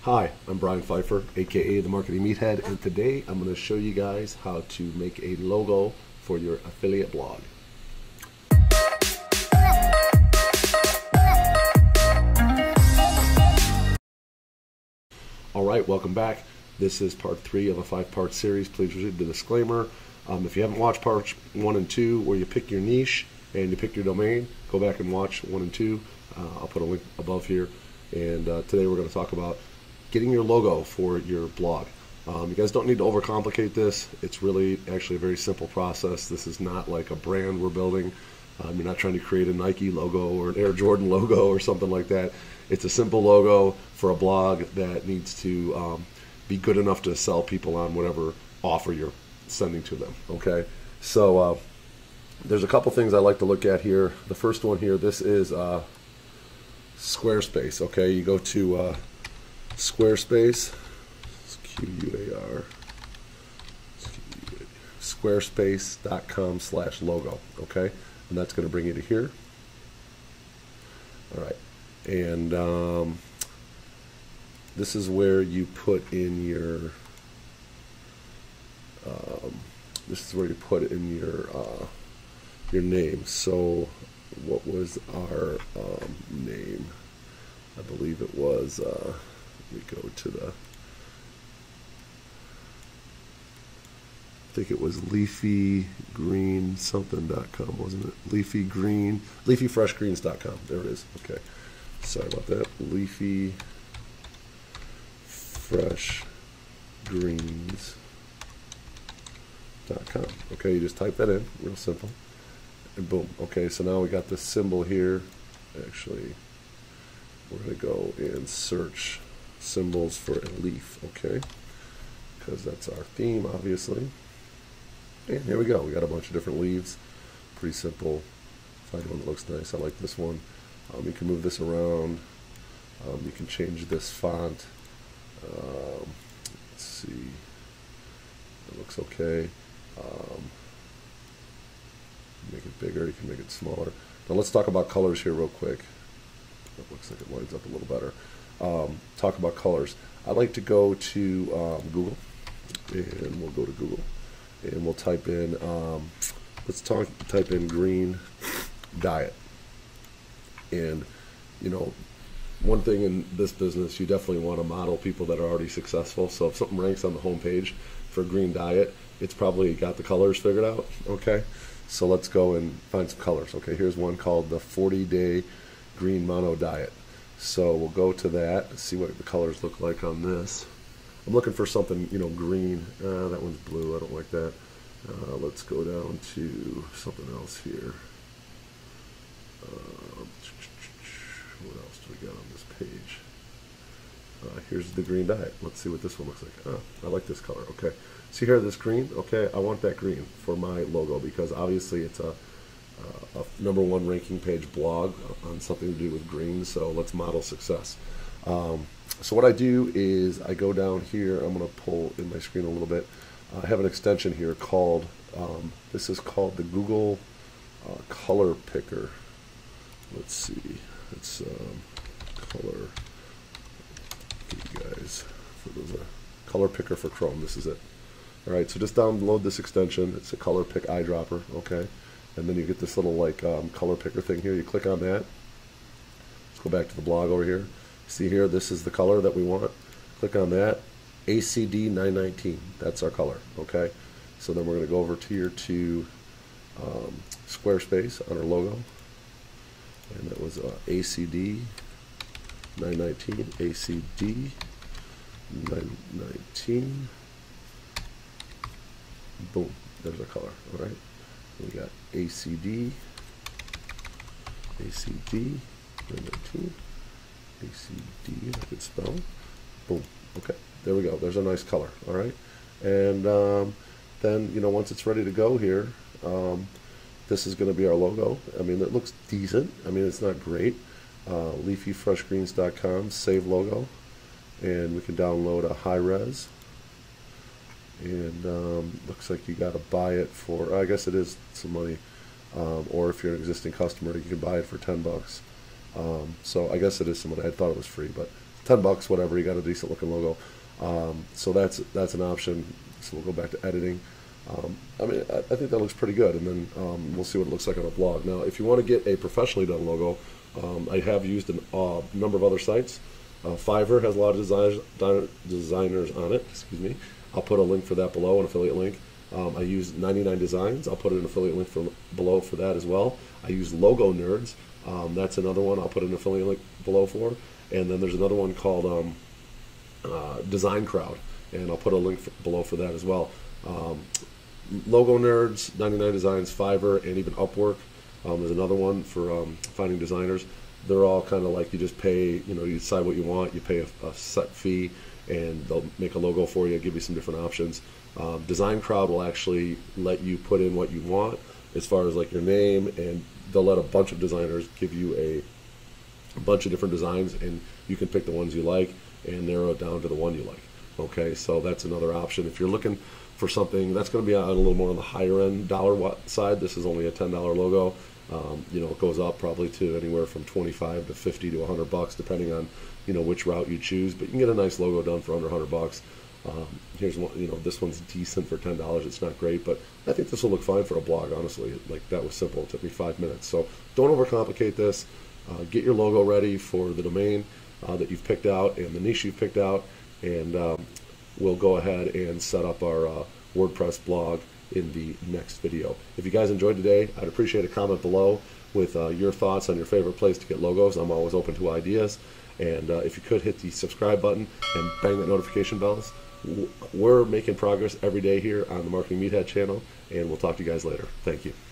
Hi, I'm Brian Pfeiffer, aka the Marketing Meathead, and today I'm going to show you guys how to make a logo for your affiliate blog. Alright, welcome back. This is part 3 of a 5-part series. Please read the disclaimer. If you haven't watched parts 1 and 2 where you pick your niche and you pick your domain, go back and watch 1 and 2. I'll put a link above here. And today we're going to talk about getting your logo for your blog. You guys don't need to overcomplicate this. It's really actually a very simple process. This is not like a brand we're building. You're not trying to create a Nike logo or an Air Jordan logo or something like that. It's a simple logo for a blog that needs to be good enough to sell people on whatever offer you're sending to them. Okay, so there's a couple things I like to look at here. The first one here, this is Squarespace. Okay, you go to Squarespace, Q-U-A-R, squarespace.com/logo, okay? And that's going to bring you to here. All right, and this is where you put in your, your name. So what was our name? I believe it was, let me go to the, I think it was leafygreen.com, wasn't it? leafyfreshgreens.com. There it is. Okay. Sorry about that. leafyfreshgreens.com. Okay, you just type that in, real simple. And boom. Okay, so now we got this symbol here. Actually, we're going to go and search symbols for a leaf, okay? Because that's our theme, obviously. And here we go. We got a bunch of different leaves. Pretty simple. Find one that looks nice. I like this one. You can move this around. You can change this font. Let's see. It looks okay. Make it bigger. You can make it smaller. Now let's talk about colors here real quick. That looks like it lines up a little better. Talk about colors. I like to go to Google, and we'll go to Google, and we'll type in, type in green diet. And, you know, one thing in this business, you definitely want to model people that are already successful. So if something ranks on the home page for green diet, it's probably got the colors figured out, okay? So let's go and find some colors. Okay, here's one called the 40-day green mono diet. So we'll go to that, see what the colors look like on this. I'm looking for something, you know, green. That one's blue. I don't like that. Let's go down to something else here. What else do we got on this page? Here's the green diet. Let's see what this one looks like. I like this color. Okay. See here, this green? Okay, I want that green for my logo because obviously it's a #1 ranking page blog on something to do with green, so let's model success. So what I do is I go down here. I'm going to pull in my screen a little bit. I have an extension here called, this is called the Google Color Picker. Let's see, it's color, you guys, so there's a color picker for Chrome. This is it. All right, so just download this extension. It's a color pick eyedropper, okay? And then you get this little like color picker thing here. You click on that. Let's go back to the blog over here. See here, this is the color that we want. Click on that. ACD 919. That's our color. Okay. So then we're going to go over here to Squarespace on our logo, and that was ACD 919. ACD 919. Boom. There's our color. All right. We got ACD 919, ACD, I could spell. Boom. Okay, there we go. There's a nice color. All right, and then you know once it's ready to go here, this is going to be our logo. I mean, it looks decent. I mean, it's not great. Leafyfreshgreens.com, save logo, and we can download a high res. And looks like you got to buy it for, I guess it is some money, or if you're an existing customer, you can buy it for $10. So I guess it is some money. I thought it was free, but $10, whatever. You got a decent looking logo. So that's an option. So we'll go back to editing. I mean, I think that looks pretty good, and then we'll see what it looks like on a blog. Now, if you want to get a professionally done logo, I have used a number of other sites. Fiverr has a lot of designers on it. Excuse me. I'll put a link for that below, an affiliate link. I use 99 Designs. I'll put an affiliate link below for that as well. I use Logo Nerds. That's another one I'll put an affiliate link below for. And then there's another one called Design Crowd, and I'll put a link below for that as well. Logo Nerds, 99 Designs, Fiverr, and even Upwork. There's another one for finding designers. They're all kind of like you just pay, you decide what you want, you pay a set fee, and they'll make a logo for you, give you some different options. Design Crowd will actually let you put in what you want as far as like your name, and they'll let a bunch of designers give you a bunch of different designs, and you can pick the ones you like and narrow it down to the one you like. Okay, so that's another option. If you're looking for something that's going to be on a little more on the higher end dollar side, this is only a $10 logo. It goes up probably to anywhere from 25 to 50 to $100, depending on which route you choose. But you can get a nice logo done for under $100. Here's one. This one's decent for $10. It's not great, but I think this will look fine for a blog. Honestly, like that was simple. It took me 5 minutes. So don't overcomplicate this. Get your logo ready for the domain that you've picked out and the niche you've picked out, and we'll go ahead and set up our WordPress blog in the next video. If you guys enjoyed today, I'd appreciate a comment below with your thoughts on your favorite place to get logos. I'm always open to ideas. And if you could hit the subscribe button and bang that notification bells. We're making progress every day here on the Marketing Meathead channel, and we'll talk to you guys later. Thank you.